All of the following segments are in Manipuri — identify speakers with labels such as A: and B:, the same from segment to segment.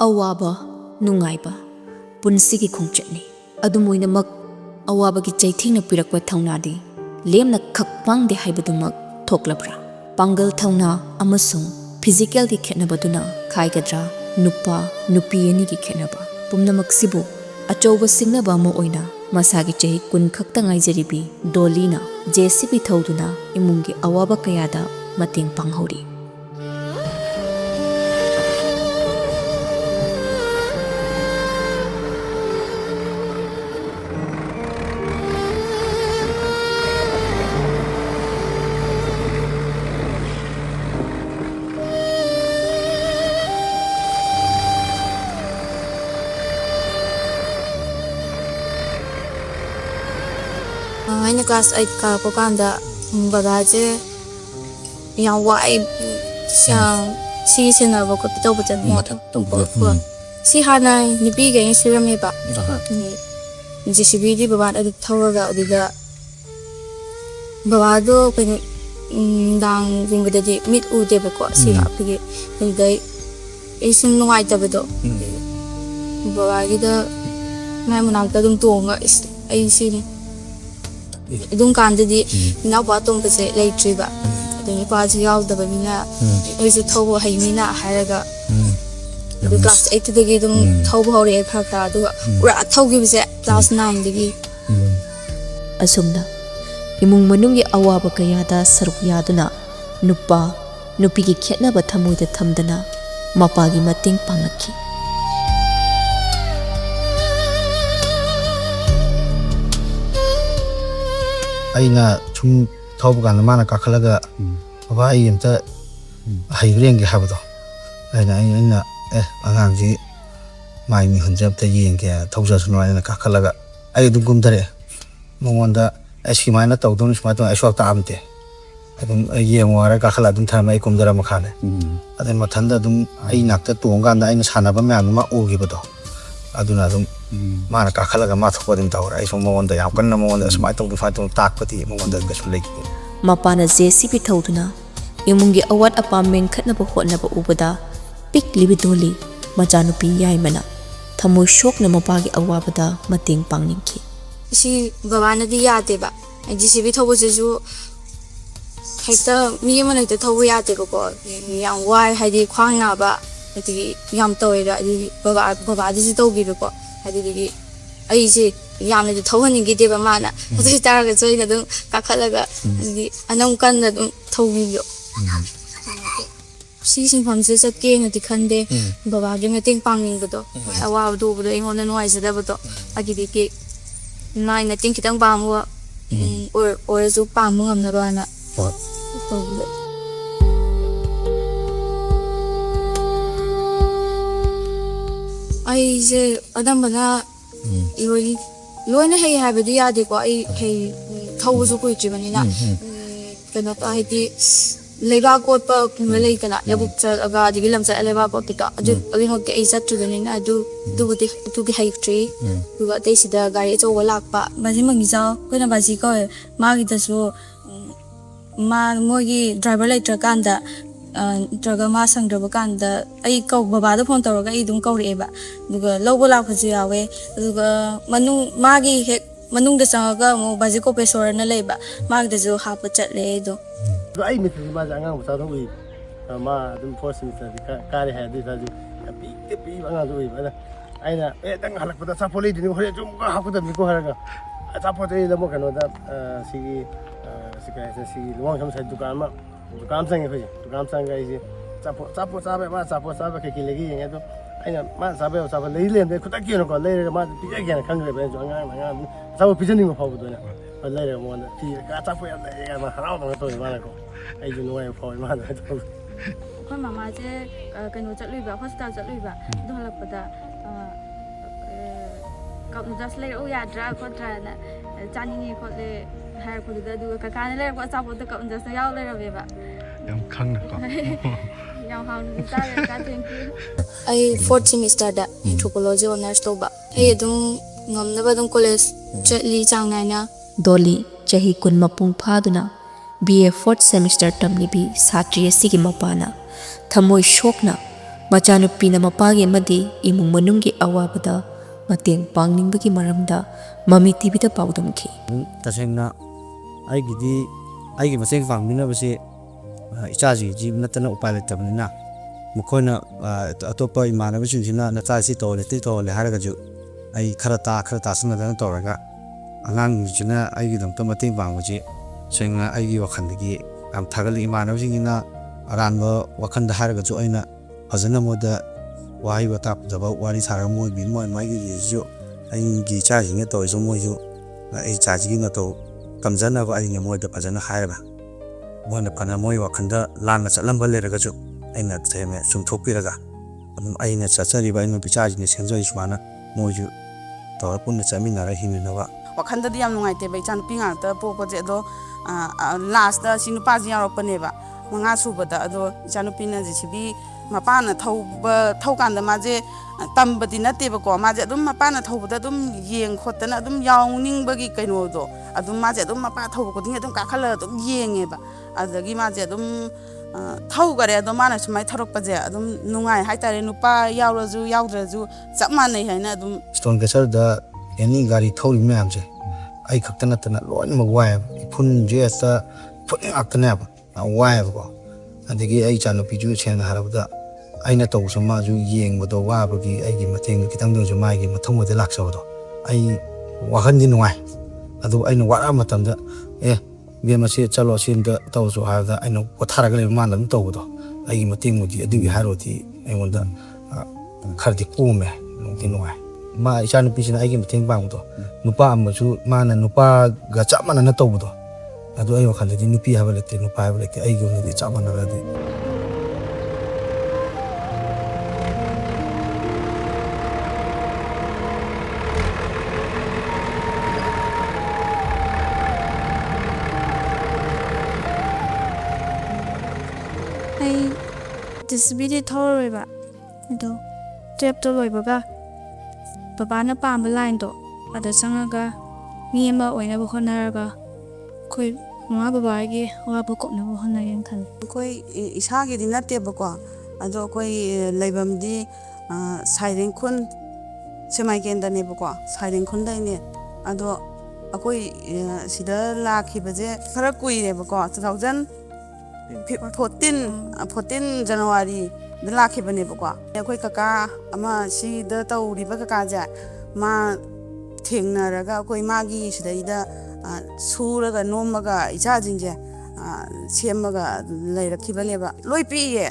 A: Awaba nungaiba punsigi khongchatni adumoinamak awabagi chaithingna pirakwa thaunadi lemna khakpangde haibadumak thoklabra pangal thauna amasung physical gi khetnabaduna khaigadra nupa nupi ani gi khetnaba pumnamak sibu achouba singnaba mo oina masagi chahi kun khakta ngaijaribi Dolly na JCB thauduna imungi awaba kayada mating panghori
B: Anh class 8 ka ko kanda bagaje yang wai sang si sena ba ko to bujan mo ta si hana ni bi ga yin siram ne ba ni JCB di baba da thawaga odiga baba do ko dang jing da di mit u de ba ko si apige ni dai isin nuai ta ba do baba gi da mai munang ta dum tonga ai si Dung kanda di now bottom the say late triba. The party out the Bamina is a tobo Haimina Haraga. The class 8 to the Gidum Tobo Paka do Togi was at class 9 the
A: Asumna Imung Manungi Awaba Kayada Saruyaduna Nupa Nupigi Ketna Batamu the Tamdana Mapagi Mating Pangaki.
C: Aina chung thaubugan mana kakhalaga baba ai amta haireng ge habdo aina angangji mai mi hunjab ta yeng ge thauja sunwa na kakhalaga ai dum gum dare mongonda aski maina tawdon smai to aswak ta amte adum yeng wara kakhala dum thama ai kum dara makhane adem mathanda dum ai nakta tonga da aina sanaba myam ma ogi bodo aduna dum mana kakhalaga ma thokwa dim tawra ai somonda yam kanna monda smai to du fa to takpati monda gasu lek
A: Mapana JCB thauduna imungi awat apameng khatnaba hotnaba ubada pik libi Dolly majanupi yaimana thamoi shokna mapagi awabada mating pangningki
B: si baba na di yate ba JCB thobo jeju hekta mi ma na te thobo yate ko yang wai haidi khwang na ba ati yam toira di baba di to gi ko haidi ai si yam na thohani gi de ba mana ati tar ga choi na dum kakhalaga di anam kan na dum thogi yo si sing pham se ke na ti khande baba gi na ting pangning do awa do bo ingon na noi se da bo do agi di ke nai na ting kitang ba mo or zu pa mo ngam na ro na ai je adam bana iroi loina hei ha bedu ya de ko ai hei thau su ko chi bani na kana ta hai di lega ko pa kuma lei kana ya bu cha aga di lam cha leba ko tika aju agi ho ke ai sa tu bani na du gi hai tree du ga te sida gari cho wala pa ba ji mangi cha ko na ba ji ko ma gi da so ma mo gi driver lai tra kan da traga ma sang dra kan da ai ko baba da phone tor ga ai dum ko re ba duga lobo la phaji yawe duga manung ma gi he manung da sang ga mo ba ji ko pe sor na le ba ma gi da jo ha pa chat le do
D: ai mi ma ja ngang sa do wi ma dum force mi sa ka re ha di sa ji pi ba nga do wi ba ai na dang halak pa da sa poli di hore jum ga ha ko da mi ko ha ga sa po de la mo ka no da si luang sam sa dukan ma dukan sang ke dukan sang ga isi sapo sabe ke legi yang itu aina ma sabe lei lem de khuta ki no ko lei ma pi ja gen khang re be jo nga sapo pijan ni mo phaw do na lei re mo na ti ka sapo ya lei ma harau ma to ma na ko ai ju no ai phaw ma na to
B: ko mama je kanu chat lui ba hospital chat lui ba do halak pada ka just lei o ya dra ko tra na chani ni ko le hai ko da du ka kan le ko sapo to ka just yaw le ra be ba
E: Yang khang na ko
B: yang hang ta le ka thank you ai fourth semester da anthropology honors to ba hey dum ngam na ba dum college chatli chang nai na
A: Dolly chahi kun mapung phaduna BA 4th semester tamlibi satri asigi mapana thamoi shokna ꯃꯆꯥꯅꯨꯄꯤꯅ ꯃꯄꯥꯒꯤ ꯑꯃꯗꯤ ꯏꯃꯨꯡ ꯃꯅꯨꯡꯒꯤ ꯑꯋꯥꯕꯗ ꯃꯇꯦꯡ ꯄꯥꯡꯅꯤꯡꯕꯒꯤ ꯃꯔꯝꯗ ꯃꯃꯤ ꯇꯤꯚꯤꯗ ꯄꯥꯎꯗꯝꯈꯤ.
E: ꯇꯁꯦꯡꯅ ꯑꯩꯒꯤ ꯃꯇꯦꯡ ꯄꯥꯡꯕꯤꯅꯕꯁꯤ ꯏꯆꯥꯁꯤꯡꯁꯤ ꯅꯠꯇꯅ ꯎꯄꯥꯏ ꯂꯩꯇꯕꯅꯤꯅ ꯃꯈꯣꯏꯅ ꯑꯇꯣꯞꯄ ꯏꯃꯥꯟꯅꯕꯁꯤꯡꯁꯤꯅ ꯅꯆꯥꯁꯤ ꯇꯧꯍꯜꯂꯦ ꯇꯧꯍꯜꯂꯦ ꯍꯥꯏꯔꯒꯁꯨ ꯑꯩ ꯈꯔ ꯇꯥꯁꯟꯅꯗꯅ ꯇꯧꯔꯒ ꯑꯉꯥꯡꯁꯤꯡꯁꯤꯅ ꯑꯩꯒꯤꯗꯃꯛꯇ ꯃꯇꯦꯡ ꯄꯥꯡꯕꯁꯤ ꯁꯦꯡꯅ ꯑꯩꯒꯤ ꯋꯥꯈꯜꯗꯒꯤ ꯌꯥꯝ ꯊꯥꯒꯠꯂꯤ. ꯏꯃꯥꯟꯅꯕꯁꯤꯡꯁꯤꯅ ꯑꯔꯥꯟꯕ ꯋꯥꯈꯜꯗ ꯍꯥꯏꯔꯒꯁꯨ ꯑꯩꯅ ꯐꯖꯅ ꯃꯣꯏꯗ ꯋꯥꯍꯩ ꯋꯥꯇꯥ ꯐꯖꯕ ꯋꯥꯔꯤ ꯁꯥꯔꯒ ꯃꯣꯏꯒꯤꯁꯤꯁꯨ ꯑꯩꯒꯤ ꯏꯆꯥꯁꯤꯡꯅ ꯇꯧꯔꯤꯁꯨ ꯃꯣꯏꯁꯨ ꯑꯩ ꯏꯆꯥꯁꯤꯒꯤ ꯃꯇꯧ ꯇꯝꯖꯅꯕ ꯑꯩꯅ ꯃꯣꯏꯗ ꯐꯖꯅ ꯍꯥꯏꯔꯒ ꯃꯣꯏꯅ ꯐꯅ ꯃꯣꯏ ꯋꯥꯈꯜꯗ ꯂꯥꯟꯅ ꯆꯠꯂꯝꯕ ꯂꯩꯔꯒꯁꯨ ꯑꯩꯅ ꯆꯨꯝꯊꯣꯛꯄꯤꯔꯒ ꯑꯗꯨꯝ ꯑꯩꯅ ꯆꯠꯆꯔꯤꯕ ꯑꯩꯅ ꯏꯆꯥꯁꯤꯡꯅ ꯁꯦꯝꯖꯔꯤ ꯁꯨꯃꯥꯏꯅ ꯃꯣꯏꯁꯨ ꯇꯧꯔ ꯄꯨꯟꯅ ꯆꯠꯃꯤꯟꯅꯔ ꯍꯤꯡꯃꯤꯟꯅꯕ.
F: ꯋꯥꯈꯟꯗꯗꯤ ꯌꯥꯝ ꯅꯨꯡꯉꯥꯏꯇꯦꯕ ꯏꯆꯥꯅꯨꯄꯤ ꯉꯥꯛꯇ ꯄꯣꯛꯄꯁꯦ. ꯑꯗꯣ ꯂꯥꯁꯇ ꯁꯤ ꯅꯨꯄꯥꯁꯤ ꯌꯥꯎꯔꯛꯄꯅꯦꯕ 5 ꯁꯨꯕꯗ. ꯑꯗꯣ ꯏꯆꯥꯅꯨꯄꯤꯅ JCB ꯃꯄꯥꯅ ꯊꯧꯀꯥꯟꯗ ꯃꯥꯁꯦ ꯇꯝꯕꯗꯤ ꯅꯠꯇꯦꯕꯀꯣ. ꯃꯥꯁꯦ ꯑꯗꯨꯝ ꯃꯄꯥꯅ ꯊꯧꯕꯗ ꯑꯗꯨꯝ ꯌꯦꯡ ꯈꯣꯠꯇꯅ ꯑꯗꯨꯝ ꯌꯥꯎꯅꯤꯡꯕꯒꯤ ꯀꯩꯅꯣꯗꯣ ꯑꯗꯨꯝ ꯃꯥꯁꯦ ꯑꯗꯨꯝ ꯃꯄꯥ ꯊꯧꯕ ꯈꯨꯗꯤꯡꯒꯤ ꯑꯗꯨꯝ ꯀꯥꯈꯠꯂꯒ ꯑꯗꯨꯝ ꯌꯦꯡꯉꯦꯕ. ꯑꯗꯨꯗꯒꯤ ꯃꯥꯁꯦ ꯑꯗꯨꯝ ꯊꯧꯈꯔꯦ. ꯑꯗꯣ ꯃꯥꯅ ꯁꯨꯃꯥꯏꯅ ꯊꯧꯔꯛꯄꯁꯦ ꯑꯗꯨꯝ ꯅꯨꯡꯉꯥꯏ ꯍꯥꯏꯇꯥꯔꯦ. ꯅꯨꯄꯥ ꯌꯥꯎꯔꯁꯨ ꯌꯥꯎꯗ꯭ꯔꯁꯨ ꯆꯞ ꯃꯥꯟꯅꯩ ꯍꯥꯏꯅ ꯑꯗꯨꯝ.
C: ꯁ꯭ꯇꯣꯟ ꯀꯦꯆꯔꯗ ꯑꯦꯅꯤ ꯒꯥꯔꯤ ꯊꯧꯔꯤꯕ ꯃꯌꯥꯝꯁꯦ ꯑꯩ ꯈꯛꯇ ꯅꯠꯇꯅ ꯂꯣꯏꯅꯃꯛ ꯋꯥꯏꯑꯦꯕ. ꯏꯐꯨꯟꯁꯦ ꯍꯦꯛꯇ ꯏꯐꯨꯟ ꯉꯥꯛꯇꯅꯦꯕ. ꯌꯥꯝ ꯋꯥꯏꯑꯦꯕꯀꯣ. ꯑꯗꯒꯤ ꯑꯩ ꯏꯆꯥꯅꯨꯄꯤꯁꯨ ꯁꯦꯡꯅ ꯍꯥꯏꯔꯕꯗ ꯑꯩꯅ ꯇꯧꯕꯁꯨ ꯃꯥꯁꯨ ꯌꯦꯡꯕꯗꯣ ꯋꯥꯕꯒꯤ ꯑꯩꯒꯤ ꯃꯇꯦꯡꯗꯣ ꯈꯤꯇꯪꯗ ꯑꯣꯏꯔꯁꯨ ꯃꯥꯒꯤ ꯃꯊꯧꯗ ꯂꯥꯛꯆꯕꯗꯣ ꯑꯩ ꯋꯥꯈꯜꯗꯤ ꯅꯨꯡꯉꯥꯏ. ꯑꯗꯨꯕꯨ ꯑꯩꯅ ꯋꯥꯔꯛꯑ ꯃꯇꯝꯗ ꯕꯦꯝ ꯑꯁꯤ ꯆꯠꯂꯣ ꯁꯤ ꯑꯝꯇ ꯇꯧꯔꯁꯨ ꯍꯥꯏꯕꯗ ꯑꯩꯅ ꯄꯣꯊꯥꯔꯒ ꯂꯩꯕ ꯃꯥꯅ ꯑꯗꯨꯝ ꯇꯧꯕꯗꯣ ꯑꯩꯒꯤ ꯃꯇꯦꯡꯕꯨꯗꯤ ꯑꯗꯨꯒꯤ ꯍꯥꯏꯔꯨꯔꯗꯤ ꯑꯩꯉꯣꯟꯗ ꯈꯔꯗꯤ ꯀꯣꯝꯃꯦ. ꯅꯨꯡꯗꯤ ꯅꯨꯡꯉꯥꯏ. ꯏꯆꯥꯅꯨꯄꯤꯁꯤꯅ ꯑꯩꯒꯤ ꯃꯇꯦꯡ ꯄꯥꯡꯕꯗꯣ ꯅꯨꯄꯥ ꯑꯃꯁꯨ ꯃꯥꯅ ꯅꯨꯄꯥꯒ ꯆꯞ ꯃꯥꯟꯅꯅ ꯇꯧꯕꯗꯣ ꯑꯗꯨ ꯑꯩ ꯋꯥꯈꯜꯗꯗꯤ ꯅꯨꯄꯤ ꯍꯥꯏꯕ ꯂꯩꯇꯦ ꯅꯨꯄꯥ ꯍꯥꯏꯕ ꯂꯩꯇꯦ. ꯑꯩꯒꯤ ꯑꯣꯏꯅꯗꯤ ꯆꯞ ꯃꯥꯟꯅꯔꯗꯤ.
B: ꯑꯩ JCBꯗꯤ ꯊꯧꯔꯔꯣꯏꯕ. ꯑꯗꯣ 12ꯇꯣ ꯂꯣꯏꯕꯒ ꯕꯕꯥꯅ ꯄꯥꯝꯕ ꯂꯥꯏꯟꯗꯣ ꯑꯗ ꯆꯪꯉꯒ ꯃꯤ ꯑꯃ ꯑꯣꯏꯅꯕ ꯍꯣꯠꯅꯔꯒ ꯑꯩꯈꯣꯏ ꯃꯃꯥ ꯕꯕꯥꯒꯤ ꯑꯋꯥꯕ ꯀꯣꯛꯅꯕ ꯍꯣꯠꯅꯒꯦꯅ ꯈꯜꯂꯦ.
F: ꯑꯩꯈꯣꯏ ꯏꯁꯥꯒꯤꯗꯤ ꯅꯠꯇꯦꯕꯀꯣ. ꯑꯗꯣ ꯑꯩꯈꯣꯏ ꯂꯩꯐꯝꯗꯤ ꯁꯥꯏꯔꯦꯡꯈꯨꯟ ꯁꯦꯃꯥꯏꯀꯦꯟꯗꯅꯦꯕꯀꯣ. ꯁꯥꯏꯔꯦꯡꯈꯨꯟꯗꯩꯅꯦ. ꯑꯗꯣ ꯑꯩꯈꯣꯏ ꯁꯤꯗ ꯂꯥꯛꯈꯤꯕꯁꯦ ꯈꯔ ꯀꯨꯏꯔꯦꯕꯀꯣ. 2014 ꯖꯅꯋꯥꯔꯤꯗ ꯂꯥꯛꯈꯤꯕꯅꯦꯕꯀꯣ. ꯑꯩꯈꯣꯏ ꯀꯀꯥ ꯑꯃ ꯁꯤꯗ ꯇꯧꯔꯤꯕ ꯀꯀꯥꯁꯦ ꯃꯥ ꯊꯦꯡꯅꯔꯒ ꯑꯩꯈꯣꯏ ꯃꯥꯒꯤ ꯁꯤꯗꯩꯗ ꯁꯨꯔꯒ ꯅꯣꯝꯃꯒ ꯏꯆꯥꯁꯤꯡꯁꯦ ꯁꯦꯝꯃꯒ ꯂꯩꯔꯛꯈꯤꯕꯅꯦꯕ. ꯂꯣꯏ ꯄꯤꯛꯏꯌꯦ.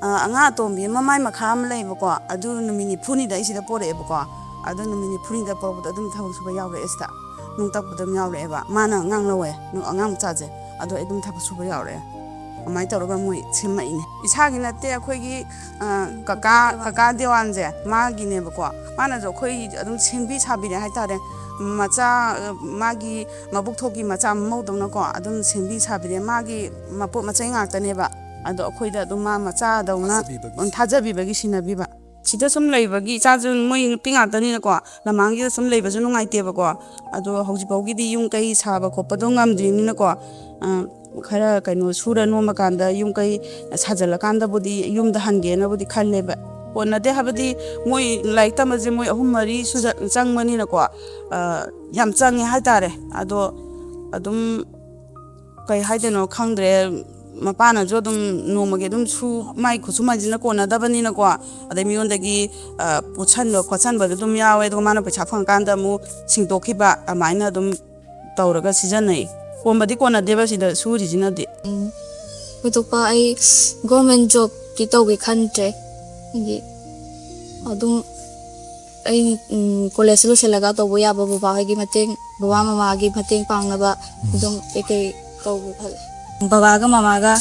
F: ꯑꯉꯥꯡ ꯑꯇꯣꯝꯕꯤ ꯑꯃ ꯃꯥꯏ ꯃꯈꯥ ꯑꯃ ꯂꯩꯕꯀꯣ. ꯑꯗꯨ ꯅꯨꯃꯤꯠ 90ꯅꯤꯗ ꯑꯩ ꯁꯤꯗ ꯄꯣꯔꯛꯑꯦꯕꯀꯣ. ꯑꯗꯨ ꯅꯨꯃꯤꯠ 90ꯅꯤꯗ ꯄꯣꯔꯛꯄꯗ ꯑꯗꯨꯝ ꯊꯕꯛ ꯁꯨꯕ ꯌꯥꯎꯔꯛꯑꯦ. ꯁꯤꯗ ꯅꯨꯡ ꯇꯛꯄꯗ ꯑꯗꯨꯝ ꯌꯥꯎꯔꯛꯑꯦꯕ. ꯃꯥꯅ ꯑꯉꯥꯡ ꯂꯧꯋꯦ ꯑꯉꯥꯡ ꯃꯆꯥꯁꯦ. ꯑꯗꯣ ꯑꯩ ꯑꯗꯨꯝ ꯊꯕꯛ ꯁꯨꯕ ꯌꯥꯎꯔꯛꯑꯦ. ꯑꯗꯨꯃꯥꯏꯅ ꯇꯧꯔꯒ ꯃꯣꯏ ꯁꯦꯝꯃꯛꯏꯅꯦ. ꯏꯁꯥꯒꯤ ꯅꯠꯇꯦ ꯑꯩꯈꯣꯏꯒꯤ ꯀꯀꯥ ꯗꯦꯋꯥꯟꯁꯦ ꯃꯥꯒꯤꯅꯦꯕꯀꯣ. ꯃꯥꯅꯁꯨ ꯑꯩꯈꯣই ꯑꯗꯨꯝ ꯁꯦꯝꯕꯤ ꯁꯥꯕꯤꯔꯦ ꯍꯥꯏꯇꯥꯔꯦ. ꯃꯆꯥ ꯃꯥꯒꯤ ꯃꯕꯨꯛ ꯊꯣꯛꯀꯤ ꯃꯆꯥ ꯃꯃꯧꯗꯧꯅꯀꯣ ꯑꯗꯨꯝ ꯁꯦꯝꯕꯤ ꯁꯥꯕꯤꯔꯦ. ꯃꯥꯒꯤ ꯃꯄꯣꯠ ꯃꯆꯩ ꯉꯥꯛꯇꯅꯦꯕ. ꯑꯗꯣ ꯑꯩꯈꯣꯏꯗ ꯑꯗꯨꯝ ꯃꯥ ꯃꯆꯥꯗꯧꯅ ꯊꯥꯖꯕꯤꯕꯒꯤ ꯁꯤꯟꯅꯕꯤꯕ. ꯁꯤꯗ ꯁꯨꯝ ꯂꯩꯕꯒꯤ ꯏꯆꯥꯁꯨ ꯃꯣꯏ ꯅꯨꯄꯤ ꯉꯥꯛꯇꯅꯤꯅꯀꯣ. ꯂꯝꯃꯥꯡꯒꯤꯗ ꯁꯨꯝ ꯂꯩꯕꯁꯨ ꯅꯨꯡꯉꯥꯏꯇꯦꯕꯀꯣ. ꯑꯗꯣ ꯍꯧꯖꯤꯛꯐꯥꯎꯒꯤꯗꯤ ꯌꯨꯝ ꯀꯩ ꯁꯥꯕ ꯈꯣꯠꯄꯗꯣ ꯉꯝꯗ꯭ꯔꯤꯕꯅꯤꯅꯀꯣ. ꯈꯔ ꯀꯩꯅꯣ ꯁꯨꯔ ꯅꯣꯝꯃꯀꯥꯟꯗ ꯌꯨꯝ ꯀꯩ ꯁꯥꯖꯜꯂꯀꯥꯟꯗꯕꯨꯗꯤ ꯌꯨꯝꯗ ꯍꯟꯒꯦꯅꯕꯨꯗꯤ ꯈꯜꯂꯦꯕ. ꯀꯣꯟꯅꯗꯦ ꯍꯥꯏꯕꯗꯤ ꯃꯣꯏ ꯂꯥꯏꯔꯤꯛ ꯇꯝꯕꯁꯦ ꯃꯣꯏ 3-4 ꯆꯪꯕꯅꯤꯅꯀꯣ ꯌꯥꯝ ꯆꯪꯉꯦ ꯍꯥꯏꯇꯥꯔꯦ. ꯑꯗꯣ ꯑꯗꯨꯝ ꯀꯩ ꯍꯥꯏꯗꯣꯏꯅꯣ ꯈꯪꯗ꯭ꯔꯦ. ꯃꯄꯥꯅꯁꯨ ꯑꯗꯨꯝ ꯅꯣꯡꯃꯒꯤ ꯑꯗꯨꯝ ꯃꯥꯏ ꯈꯨꯠꯁꯨꯃꯟꯁꯤꯅ ꯀꯣꯟꯅꯗꯕꯅꯤꯅꯀꯣ. ꯑꯗꯩ ꯃꯤꯉꯣꯟꯗꯒꯤ ꯄꯨꯠꯁꯟꯕ ꯈꯣꯠꯁꯟꯕꯗ ꯑꯗꯨꯝ ꯌꯥꯎꯋꯦ. ꯑꯗꯨꯒ ꯃꯥꯅ ꯄꯩꯁꯥ ꯐꯪꯀꯥꯟꯗ ꯑꯃꯨꯛ ꯁꯤꯡꯗꯣꯛꯈꯤꯕ ꯑꯗꯨꯃꯥꯏꯅ ꯑꯗꯨꯝ ꯇꯧꯔꯒ ꯁꯤꯖꯤꯟꯅꯩ. ꯀꯣꯟꯕꯗꯤ ꯀꯣꯟꯅꯗꯦꯕ ꯁꯤꯗ ꯁꯨꯔꯤꯁꯤꯅꯗꯤ.
B: ꯊꯣꯏꯗꯣꯛꯄ ꯑꯩ ꯒꯣꯔꯃꯦꯟ ꯖꯣꯕꯇꯤ ꯇꯧꯒꯦ ꯈꯟꯗ꯭ꯔꯦ. ꯍꯥꯏꯗꯤ ꯑꯗꯨꯝ ꯑꯩ ꯀꯣꯂꯦꯖ ꯂꯣꯏꯁꯤꯜꯂꯒ ꯇꯧꯕ ꯌꯥꯕ ꯕꯕꯥꯍꯣꯏꯒꯤ ꯃꯇꯦꯡ ꯕꯕꯥ ꯃꯃꯥꯒꯤ ꯃꯇꯦꯡ ꯄꯥꯡꯅꯕ ꯑꯗꯨꯝ ꯀꯩꯀꯩ ꯇꯧꯒꯦ ꯈꯜꯂꯦ. ꯕꯕꯥꯒ ꯃꯃꯥꯒ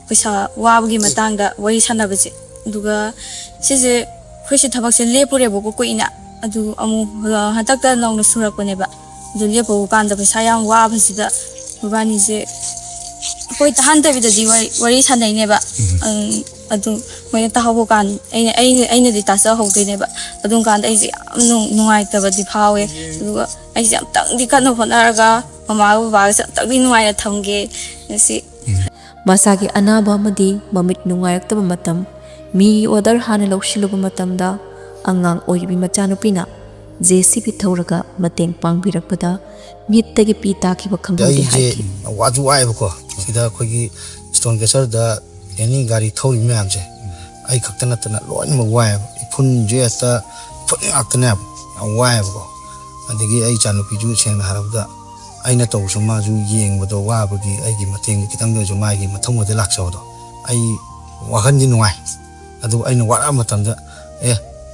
B: ꯄꯩꯁꯥ ꯋꯥꯕꯒꯤ ꯃꯇꯥꯡꯗ ꯋꯥꯔꯤ ꯁꯥꯟꯅꯕꯁꯦ. ꯑꯗꯨꯒ ꯁꯤꯁꯦ ꯑꯩꯈꯣꯏꯁꯦ ꯊꯕꯛꯁꯦ ꯂꯦꯞꯄꯨꯔꯦꯕꯀꯣ ꯀꯨꯏꯅ. ꯑꯗꯨ ꯑꯃꯨꯛ ꯍꯟꯗꯛꯇ ꯅꯧꯅ ꯁꯨꯔꯛꯄꯅꯦꯕ. ꯑꯗꯨ ꯂꯦꯞꯄꯨꯕ ꯀꯥꯟꯗ ꯄꯩꯁꯥ ꯌꯥꯝ ꯋꯥꯕꯁꯤꯗ ꯃꯕꯥꯅꯤꯁꯦ ꯑꯩꯈꯣꯏ ꯇꯥꯍꯟꯗꯕꯤꯗꯗꯤ ꯋꯥꯔꯤ ꯁꯥꯟꯅꯩꯅꯦꯕ. ꯑꯗꯨ ꯃꯣꯏꯅ ꯇꯥꯍꯧꯕ ꯀꯥꯟ ꯑꯩꯅꯗꯤ ꯇꯥꯖꯍꯧꯗꯣꯏꯅꯦꯕ. ꯑꯗꯨꯝ ꯀꯥꯟꯗ ꯑꯩꯁꯦ ꯌꯥꯝ ꯅꯨꯡꯉꯥꯏꯇꯕꯗꯤ ꯐꯥꯎꯋꯦ. ꯑꯗꯨꯒ ꯑꯩꯁꯦ ꯑꯝꯇꯪꯗꯤ ꯀꯟꯅ ꯍꯣꯠꯅꯔꯒ ꯃꯃꯥꯒ ꯕꯕꯥꯒꯁꯦ ꯑꯝꯇꯪꯗꯤ ꯅꯨꯡꯉꯥꯏꯅ ꯊꯝꯒꯦ ꯉꯁꯤ.
A: ꯃꯁꯥꯒꯤ ꯑꯅꯥꯕ ꯑꯃꯗꯤ ꯃꯃꯤꯠ ꯅꯨꯡꯉꯥꯏꯔꯛꯇꯕ ꯃꯇꯝ ꯃꯤꯒꯤ ꯑꯣꯔꯗꯔ ꯍꯥꯟꯅ ꯂꯧꯁꯤꯜꯂꯨꯕ ꯃꯇꯝꯗ ꯑꯉꯥꯡ ꯑꯣꯏꯔꯤꯕꯤ ꯃꯆꯥꯅꯨꯄꯤꯅ JCB ꯊꯧꯔꯒ ꯃꯇꯦꯡ ꯄꯥꯡꯕꯤꯔꯛꯄꯗ ꯃꯤꯠꯇꯒꯤ ꯄꯤ ꯇꯥꯈꯤꯕ ꯈꯪꯍꯧꯗꯦ ꯍꯥꯏꯈꯤ꯫
C: ꯋꯥꯁꯨ ꯋꯥꯏꯑꯦꯕꯀꯣ ꯁꯤꯗ ꯑꯩꯈꯣꯏꯒꯤ ꯁ꯭ꯇꯣꯟ ꯀꯦꯆꯔꯗ ꯑꯦꯅꯤ ꯒꯥꯔꯤ ꯊꯧꯔꯤꯕ ꯃꯌꯥꯝꯁꯦ ꯑꯩ ꯈꯛꯇ ꯅꯠꯇꯅ ꯂꯣꯏꯅꯃꯛ ꯋꯥꯏꯑꯦꯕ ꯏꯐꯨꯟꯁꯦ ꯍꯦꯛꯇ ꯏꯐꯨꯟ ꯉꯥꯛꯇꯅꯦꯕ ꯌꯥꯝ ꯋꯥꯏꯑꯦꯕꯀꯣ ꯑꯗꯒꯤ ꯑꯩ ꯏꯆꯥꯅꯨꯄꯤꯁꯨ ꯁꯦꯡꯅ ꯍꯥꯏꯔꯕꯗ ꯑꯩꯅ ꯇꯧꯕꯁꯨ ꯃꯥꯁꯨ ꯌꯦꯡꯕꯗꯣ ꯋꯥꯕꯒꯤ ꯑꯩꯒꯤ ꯃꯇꯦꯡ ꯈꯤꯇꯪ ꯑꯣꯏꯔꯁꯨ ꯃꯥꯒꯤ ꯃꯊꯧꯗ ꯂꯥꯛꯆꯕꯗꯣ ꯑꯩ ꯋꯥꯈꯟꯗꯤ ꯅꯨꯡꯉꯥꯏ ꯑꯗꯨ ꯑꯩꯅ ꯋꯥꯔꯛꯑ ꯃꯇꯝꯗ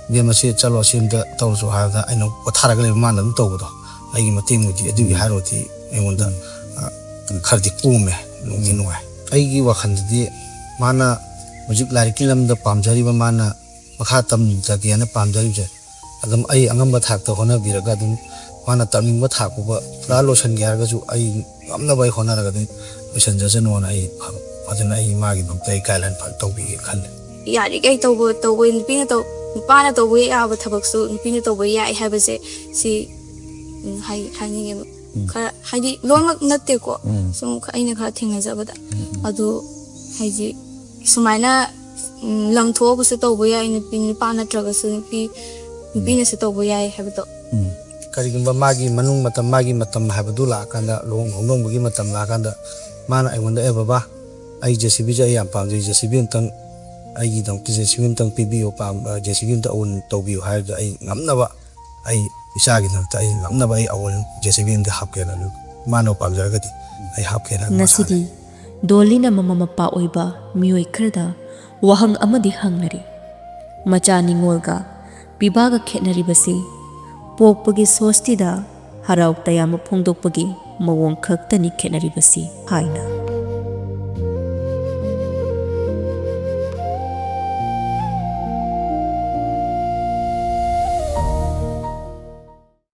C: ꯕꯦꯝ ꯑꯁꯤ ꯆꯠꯂꯣ ꯑꯁꯤ ꯑꯝꯇ ꯇꯧꯔꯁꯨ ꯍꯥꯏꯕꯗ ꯑꯩꯅ ꯄꯣꯊꯥꯔꯒ ꯂꯩꯕ ꯃꯥꯅ ꯑꯗꯨꯝ ꯇꯧꯕꯗꯣ ꯑꯩꯒꯤ ꯃꯇꯦꯡꯕꯨꯗꯤ ꯑꯗꯨꯒꯤ ꯍꯥꯏꯔꯨꯔꯗꯤ ꯑꯩꯉꯣꯟꯗ ꯈꯔꯗꯤ ꯀꯣꯝꯃꯦ ꯅꯨꯡꯗꯤ ꯅꯨꯡꯉꯥꯏ ꯑꯩꯒꯤ ꯋꯥꯈꯜꯗꯗꯤ ꯃꯥꯅ ꯍꯧꯖꯤꯛ ꯂꯥꯏꯔꯤꯛꯀꯤ ꯂꯝꯗ ꯄꯥꯝꯖꯔꯤꯕ ꯃꯥꯅ ꯃꯈꯥ ꯇꯝꯖꯒꯦꯅ ꯄꯥꯝꯖꯔꯤꯕꯁꯦ ꯑꯗꯨꯝ ꯑꯩ ꯑꯉꯝꯕ ꯊꯥꯛꯇ ꯍꯣꯠꯅꯕꯤꯔꯒ ꯑꯗꯨꯝ ꯃꯥꯅ ꯇꯝꯅꯤꯡꯕ ꯊꯥꯛ ꯐꯥꯎꯕ ꯄꯨꯔꯥ ꯂꯣꯏꯁꯤꯟꯒꯦ ꯍꯥꯏꯔꯒꯁꯨ ꯑꯩ ꯉꯝꯅꯕ ꯑꯩ ꯍꯣꯠꯅꯔꯒ ꯑꯗꯨꯝ ꯂꯣꯏꯁꯤꯟꯖꯁꯅꯣꯅ ꯑꯩ ꯐꯖꯅ ꯑꯩ ꯃꯥꯒꯤꯗꯃꯛꯇ ꯑꯩ ꯒꯥꯏꯗꯂꯥꯏꯟ ꯇꯧꯕꯤꯒꯦ ꯈꯜꯂꯦ꯫
B: ꯌꯥꯔꯤꯈꯩ ꯇꯧꯕ ꯅꯨꯄꯥꯅ ꯇꯧꯕ ꯌꯥꯕ ꯊꯕꯛꯁꯨ ꯅꯨꯄꯤꯅ ꯇꯧꯕ ꯌꯥꯏ ꯍꯥꯏꯕꯁꯦ ꯁꯤ ꯍꯥꯏꯅꯤꯡꯉꯦꯕ ꯈꯔ ꯍꯥꯏꯗꯤ ꯂꯣꯏꯅꯃꯛ ꯅꯠꯇꯦꯀꯣ ꯁꯨꯝ ꯑꯩꯅ ꯈꯔ ꯊꯦꯡꯅꯖꯕꯗ ꯑꯗꯨ ꯍꯥꯏꯗꯤ ꯁꯨꯃꯥꯏꯅ ꯂꯝꯊꯣꯛꯑꯒꯁꯨ ꯇꯧꯕ ꯌꯥꯏ ꯅꯨꯄꯥ ꯅꯠꯇ꯭ꯔꯒꯁꯨ ꯅꯨꯄꯤꯅꯁꯨ ꯇꯧꯕ ꯌꯥꯏ ꯍꯥꯏꯕꯗꯣ
C: ꯀꯔꯤꯒꯨꯝꯕ ꯃꯥꯒꯤ ꯃꯇꯝ ꯍꯥꯏꯕꯗꯨ ꯂꯥꯛꯑꯀꯥꯟꯗ ꯂꯨꯍꯣꯡꯕꯒꯤ ꯃꯇꯝ ꯂꯥꯛꯑꯀꯥꯟꯗ ꯃꯥꯅ ꯑꯩꯉꯣꯟꯗ ꯕꯕꯥ ꯑꯩ JCBꯁꯦ ꯑꯩ ꯌꯥꯝ ꯄꯥꯝꯖꯩ JCB ꯑꯝꯇꯪ ꯑꯩꯒꯤꯗꯃꯛꯇ JCB ꯑꯝꯇꯪ ꯄꯤꯕꯤꯌꯨ JCB ꯑꯝꯇ ꯑꯋꯨꯟ ꯇꯧꯕꯤꯌꯨ ꯍꯥꯏꯔꯒ ꯑꯩ ꯉꯝꯅꯕ ꯑꯩ ꯏꯆꯥꯒꯤꯗꯃꯛꯇ ꯑꯩ ꯉꯝꯅꯕ ꯑꯩ ꯑꯋꯨꯟ JCB ꯑꯝꯇ ꯍꯥꯞꯀꯦꯅ ꯃꯥꯅ ꯄꯥꯝꯖꯔꯒꯗꯤ ꯑꯩ ꯍꯥꯞꯀꯦꯅ
A: ꯉꯁꯤꯗꯤ ꯗꯣꯂꯤꯅ ꯃꯃꯥ ꯃꯄꯥ ꯑꯣꯏꯕ ꯃꯤꯑꯣꯏ ꯈꯔꯗ ꯋꯥꯍꯪ ꯑꯃꯗꯤ ꯍꯪꯅꯔꯤ ꯃꯆꯥ ꯅꯤꯡꯉꯣꯜꯒ ꯄꯤꯕꯥꯒ ꯈꯦꯠꯅꯔꯤꯕꯁꯤ ꯄꯣꯛꯄꯒꯤ ꯁꯣꯁꯇꯤꯗ ꯍꯔꯥꯎ ꯇꯌꯥꯝꯕ ꯐꯣꯡꯗꯣꯛꯄꯒꯤ ꯃꯑꯣꯡ ꯈꯛꯇꯅꯤ ꯈꯦꯠꯅꯔꯤꯕꯁꯤ ꯍꯥꯏꯅ